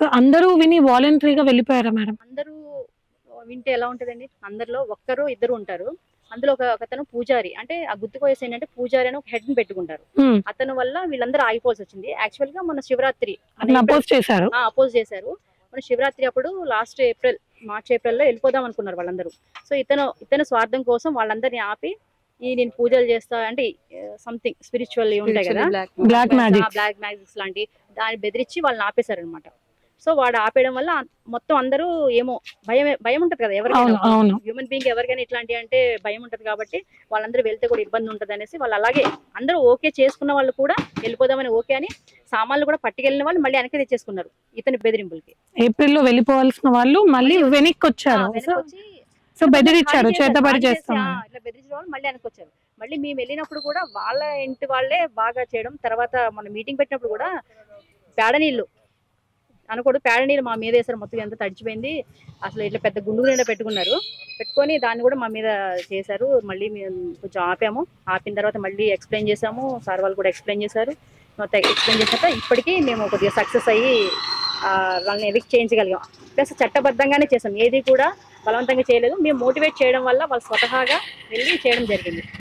So అందరూ విని వాలంటరీగా వెళ్ళిపోయారా మేడం? అందరూ వింటే ఎలా ఉంటదండి, అందరిలో ఒక్కరు ఇద్దరు ఉంటారు. అందులో ఒకతను పూజారి, అంటే ఆ గుర్తుకోయేసి ఏంటంటే పూజారి అని ఒక హెడ్ ని పెట్టుకుంటారు. అతని వల్ల వీళ్ళందరూ ఆగిపోవాల్సి వచ్చింది. యాక్చువల్ గా మన శివరాత్రి అపోజ్ చేశారు. మన శివరాత్రి అప్పుడు లాస్ట్ మార్చ్ ఏప్రిల్లో వెళ్ళిపోదాం అనుకున్నారు వాళ్ళందరూ. సో ఇతను స్వార్థం కోసం వాళ్ళందరినీ ఆపి నేను పూజలు చేస్తా అంటే సంథింగ్ స్పిరిచువల్ ఉంటాయి కదా, బ్లాక్ మ్యాజిక్స్ లాంటి దాన్ని బెదిరించి వాళ్ళని ఆపేశారు అనమాట. సో వాడు ఆపేయడం వల్ల మొత్తం అందరూ ఏమో భయం ఉంటది కదా ఎవరికైనా, హ్యూమన్ బీయింగ్ ఎవరికైనా ఇట్లాంటి అంటే భయం ఉంటది కాబట్టి వాళ్ళందరూ వెళ్తే కూడా ఇబ్బంది ఉంటది అనేసి వాళ్ళు అలాగే అందరూ ఓకే చేసుకున్న వాళ్ళు కూడా వెళ్ళిపోదామని ఓకే అని సామాన్లు కూడా పట్టుకెళ్ళిన వాళ్ళు మళ్ళీ వెనక్కి తెచ్చేసుకున్నారు ఇతని బెదిరింపులకి. ఏప్రిల్లో వెళ్ళిపోవాల్సిన వాళ్ళు మళ్ళీ వెనక్కి వచ్చారు. సో బెదిరించారు, చేతబడి చేస్తాం ఇట్లా బెదిరించిన వాళ్ళు మళ్ళీ వెనక్కి వచ్చారు. మళ్ళీ మేము వెళ్ళినప్పుడు కూడా వాళ్ళ ఇంటి వాళ్ళే బాగా చేయడం. తర్వాత మన మీటింగ్ పెట్టినప్పుడు కూడా పేడ నీళ్ళు మా మీద వేసారు. మొత్తం ఎంత తడిచిపోయింది అసలు, ఇట్లా పెద్ద గుండు నిండా పెట్టుకొని దాన్ని కూడా మా మీద చేశారు. మళ్ళీ మేము కొంచెం ఆపిన తర్వాత మళ్ళీ ఎక్స్ప్లెయిన్ చేసాము. సార్ వాళ్ళు కూడా ఎక్స్ప్లెయిన్ చేశారు. మొత్తం ఎక్స్ప్లెయిన్ చేశాక ఇప్పటికీ మేము కొద్దిగా సక్సెస్ అయ్యి వాళ్ళని ఎవిక్ట్ చేయించగలిగాం. ప్లస్ చట్టబద్ధంగానే చేసాం, ఏది కూడా బలవంతంగా చేయలేదు. మేము మోటివేట్ చేయడం వల్ల వాళ్ళు స్వతహాగా వెళ్ళి చేయడం జరిగింది.